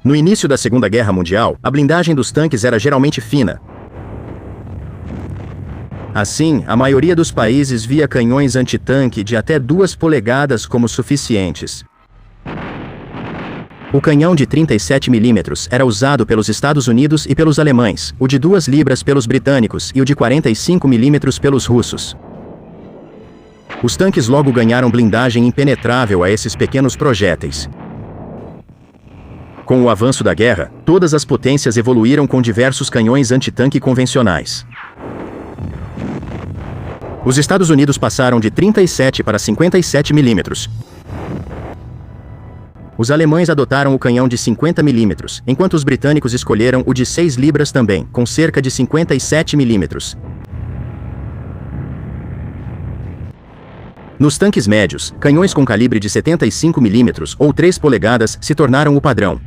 No início da Segunda Guerra Mundial, a blindagem dos tanques era geralmente fina. Assim, a maioria dos países via canhões antitanque de até 2 polegadas como suficientes. O canhão de 37 mm era usado pelos Estados Unidos e pelos alemães, o de 2 libras pelos britânicos e o de 45 mm pelos russos. Os tanques logo ganharam blindagem impenetrável a esses pequenos projéteis. Com o avanço da guerra, todas as potências evoluíram com diversos canhões antitanque convencionais. Os Estados Unidos passaram de 37 para 57 mm. Os alemães adotaram o canhão de 50 mm, enquanto os britânicos escolheram o de 6 libras também, com cerca de 57 mm. Nos tanques médios, canhões com calibre de 75 mm ou 3 polegadas se tornaram o padrão.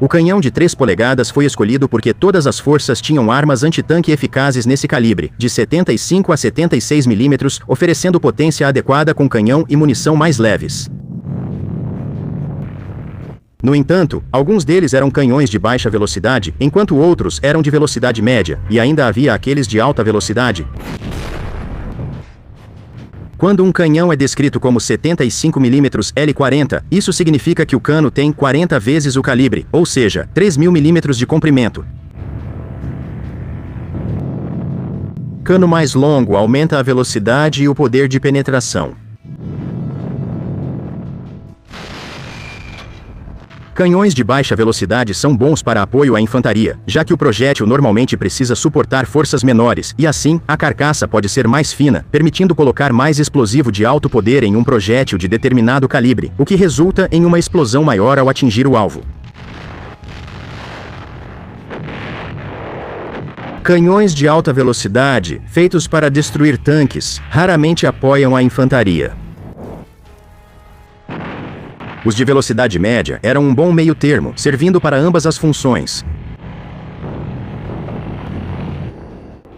O canhão de 3 polegadas foi escolhido porque todas as forças tinham armas antitanque eficazes nesse calibre, de 75 a 76 mm, oferecendo potência adequada com canhão e munição mais leves. No entanto, alguns deles eram canhões de baixa velocidade, enquanto outros eram de velocidade média, e ainda havia aqueles de alta velocidade. Quando um canhão é descrito como 75 mm L40, isso significa que o cano tem 40 vezes o calibre, ou seja, 3.000 mm de comprimento. Cano mais longo aumenta a velocidade e o poder de penetração. Canhões de baixa velocidade são bons para apoio à infantaria, já que o projétil normalmente precisa suportar forças menores, e assim, a carcaça pode ser mais fina, permitindo colocar mais explosivo de alto poder em um projétil de determinado calibre, o que resulta em uma explosão maior ao atingir o alvo. Canhões de alta velocidade, feitos para destruir tanques, raramente apoiam a infantaria. Os de velocidade média eram um bom meio termo, servindo para ambas as funções.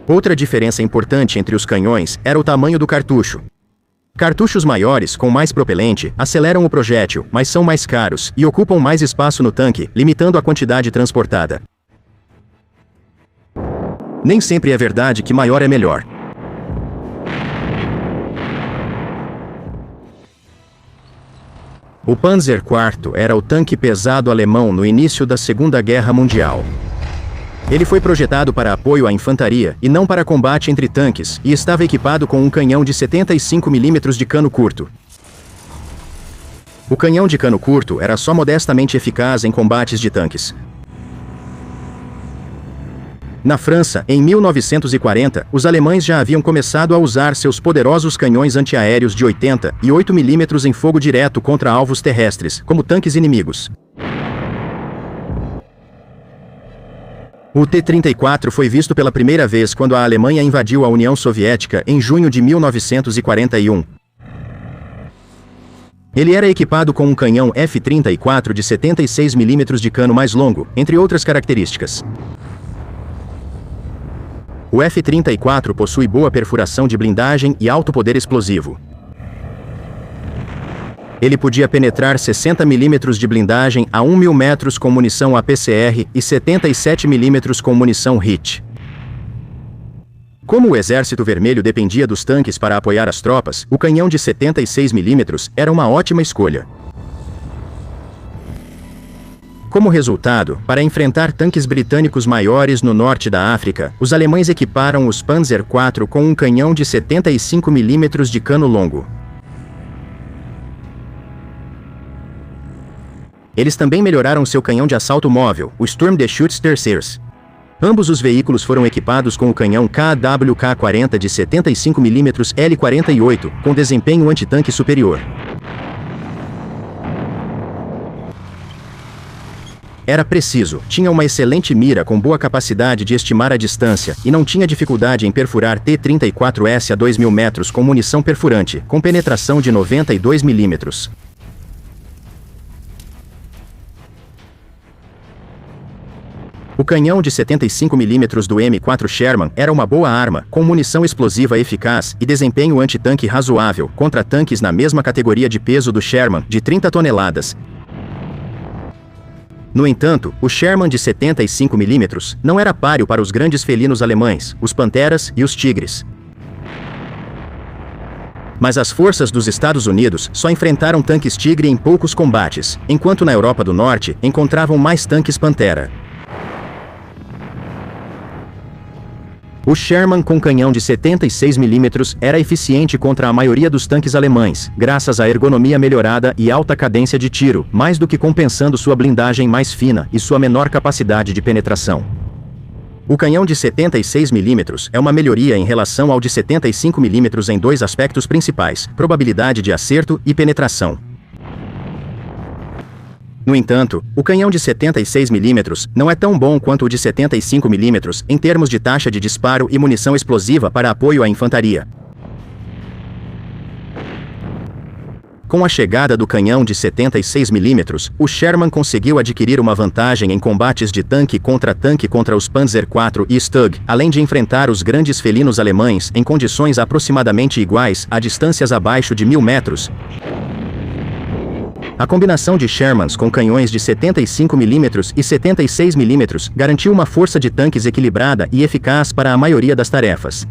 Outra diferença importante entre os canhões era o tamanho do cartucho. Cartuchos maiores, com mais propelente, aceleram o projétil, mas são mais caros, e ocupam mais espaço no tanque, limitando a quantidade transportada. Nem sempre é verdade que maior é melhor. O Panzer IV era o tanque pesado alemão no início da Segunda Guerra Mundial. Ele foi projetado para apoio à infantaria e não para combate entre tanques, e estava equipado com um canhão de 75 mm de cano curto. O canhão de cano curto era só modestamente eficaz em combates de tanques. Na França, em 1940, os alemães já haviam começado a usar seus poderosos canhões antiaéreos de 80 e 8 mm em fogo direto contra alvos terrestres, como tanques inimigos. O T-34 foi visto pela primeira vez quando a Alemanha invadiu a União Soviética em junho de 1941. Ele era equipado com um canhão F-34 de 76 mm de cano mais longo, entre outras características. O F-34 possui boa perfuração de blindagem e alto poder explosivo. Ele podia penetrar 60 mm de blindagem a 1.000 metros com munição APCR e 77 mm com munição HIT. Como o Exército Vermelho dependia dos tanques para apoiar as tropas, o canhão de 76 mm era uma ótima escolha. Como resultado, para enfrentar tanques britânicos maiores no norte da África, os alemães equiparam os Panzer IV com um canhão de 75 mm de cano longo. Eles também melhoraram seu canhão de assalto móvel, o Sturmgeschütz. Ambos os veículos foram equipados com o canhão KWK-40 de 75 mm L48, com desempenho antitanque superior. Era preciso, tinha uma excelente mira com boa capacidade de estimar a distância, e não tinha dificuldade em perfurar T-34S a 2.000 metros com munição perfurante, com penetração de 92 mm. O canhão de 75 mm do M4 Sherman era uma boa arma, com munição explosiva eficaz e desempenho antitanque razoável, contra tanques na mesma categoria de peso do Sherman, de 30 toneladas. No entanto, o Sherman de 75 mm não era páreo para os grandes felinos alemães, os panteras e os tigres. Mas as forças dos Estados Unidos só enfrentaram tanques Tigre em poucos combates, enquanto na Europa do Norte encontravam mais tanques Pantera. O Sherman com canhão de 76 mm era eficiente contra a maioria dos tanques alemães, graças à ergonomia melhorada e alta cadência de tiro, mais do que compensando sua blindagem mais fina e sua menor capacidade de penetração. O canhão de 76 mm é uma melhoria em relação ao de 75 mm em dois aspectos principais: probabilidade de acerto e penetração. No entanto, o canhão de 76 mm não é tão bom quanto o de 75 mm em termos de taxa de disparo e munição explosiva para apoio à infantaria. Com a chegada do canhão de 76 mm, o Sherman conseguiu adquirir uma vantagem em combates de tanque contra os Panzer IV e Stug, além de enfrentar os grandes felinos alemães em condições aproximadamente iguais a distâncias abaixo de 1000 metros. A combinação de Shermans com canhões de 75 mm e 76 mm garantiu uma força de tanques equilibrada e eficaz para a maioria das tarefas.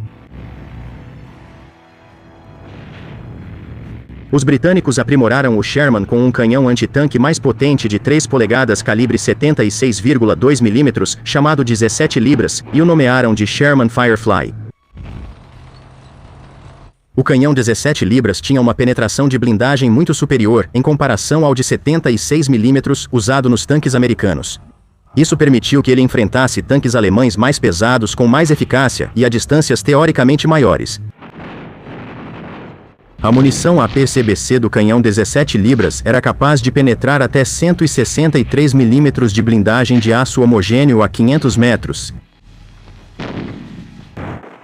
Os britânicos aprimoraram o Sherman com um canhão antitanque mais potente de 3 polegadas calibre 76,2 mm, chamado 17 libras, e o nomearam de Sherman Firefly. O canhão 17 libras tinha uma penetração de blindagem muito superior em comparação ao de 76 mm usado nos tanques americanos. Isso permitiu que ele enfrentasse tanques alemães mais pesados com mais eficácia e a distâncias teoricamente maiores. A munição APCBC do canhão 17 libras era capaz de penetrar até 163 mm de blindagem de aço homogêneo a 500 metros.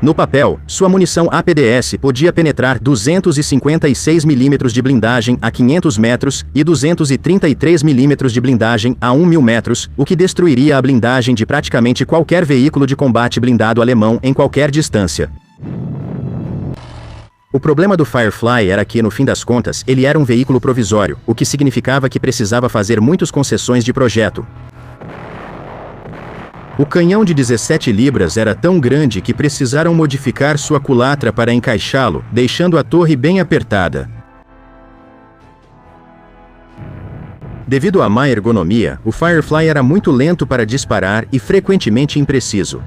No papel, sua munição APDS podia penetrar 256 mm de blindagem a 500 metros e 233 mm de blindagem a 1000 metros, o que destruiria a blindagem de praticamente qualquer veículo de combate blindado alemão em qualquer distância. O problema do Firefly era que, no fim das contas, ele era um veículo provisório, o que significava que precisava fazer muitas concessões de projeto. O canhão de 17 libras era tão grande que precisaram modificar sua culatra para encaixá-lo, deixando a torre bem apertada. Devido à má ergonomia, o Firefly era muito lento para disparar e frequentemente impreciso.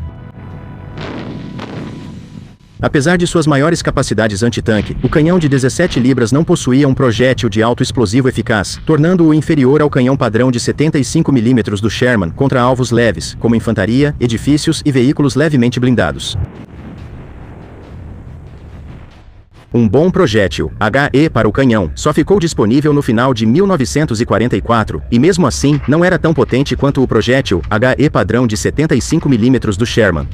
Apesar de suas maiores capacidades antitanque, o canhão de 17 libras não possuía um projétil de alto explosivo eficaz, tornando-o inferior ao canhão padrão de 75 mm do Sherman contra alvos leves, como infantaria, edifícios e veículos levemente blindados. Um bom projétil, HE para o canhão, só ficou disponível no final de 1944, e mesmo assim, não era tão potente quanto o projétil HE padrão de 75 mm do Sherman.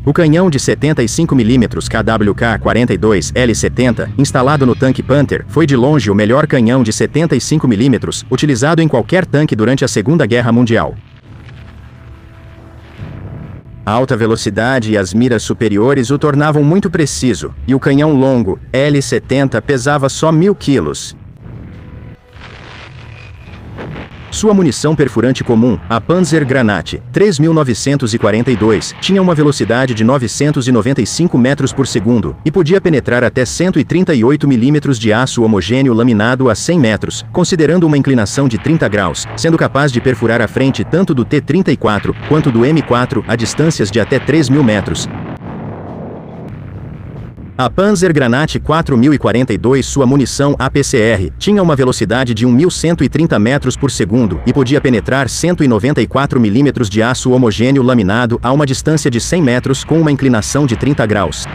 O canhão de 75 mm KWK-42L70, instalado no tanque Panther, foi de longe o melhor canhão de 75 mm utilizado em qualquer tanque durante a Segunda Guerra Mundial. A alta velocidade e as miras superiores o tornavam muito preciso, e o canhão longo, L70, pesava só 1000 kg. Sua munição perfurante comum, a Panzer Granate 3942, tinha uma velocidade de 995 metros por segundo, e podia penetrar até 138 mm de aço homogêneo laminado a 100 metros, considerando uma inclinação de 30 graus, sendo capaz de perfurar a frente tanto do T-34, quanto do M4, a distâncias de até 3.000 metros. A Panzer Granate 4042, sua munição APCR, tinha uma velocidade de 1.130 metros por segundo e podia penetrar 194 mm de aço homogêneo laminado a uma distância de 100 metros com uma inclinação de 30 graus.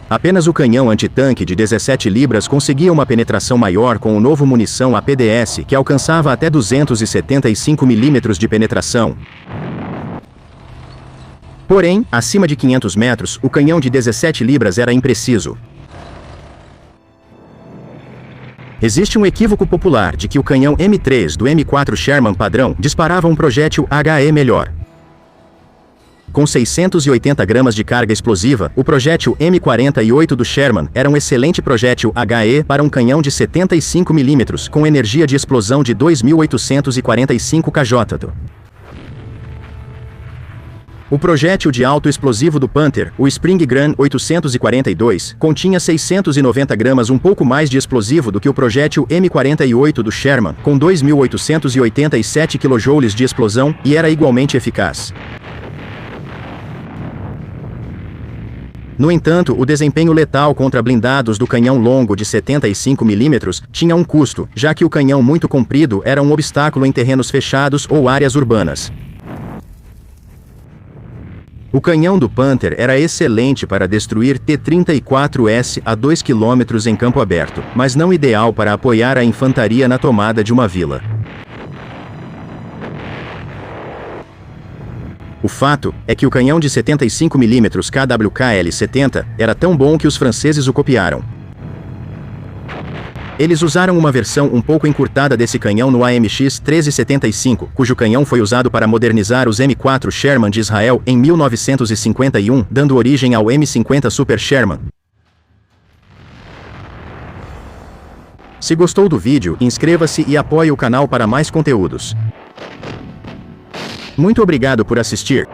Apenas o canhão antitanque de 17 libras conseguia uma penetração maior com o novo munição APDS, que alcançava até 275 mm de penetração. Porém, acima de 500 metros, o canhão de 17 libras era impreciso. Existe um equívoco popular de que o canhão M3 do M4 Sherman padrão disparava um projétil HE melhor. Com 680 gramas de carga explosiva, o projétil M48 do Sherman era um excelente projétil HE para um canhão de 75 mm, com energia de explosão de 2.845 kJ. O projétil de alto explosivo do Panther, o Spring Gun 842, continha 690 gramas, um pouco mais de explosivo do que o projétil M48 do Sherman, com 2.887 kJ de explosão, e era igualmente eficaz. No entanto, o desempenho letal contra blindados do canhão longo de 75 mm tinha um custo, já que o canhão muito comprido era um obstáculo em terrenos fechados ou áreas urbanas. O canhão do Panther era excelente para destruir T-34S a 2 km em campo aberto, mas não ideal para apoiar a infantaria na tomada de uma vila. O fato é que o canhão de 75 mm KWK-L70 era tão bom que os franceses o copiaram. Eles usaram uma versão um pouco encurtada desse canhão no AMX 1375, cujo canhão foi usado para modernizar os M4 Sherman de Israel em 1951, dando origem ao M50 Super Sherman. Se gostou do vídeo, inscreva-se e apoie o canal para mais conteúdos. Muito obrigado por assistir.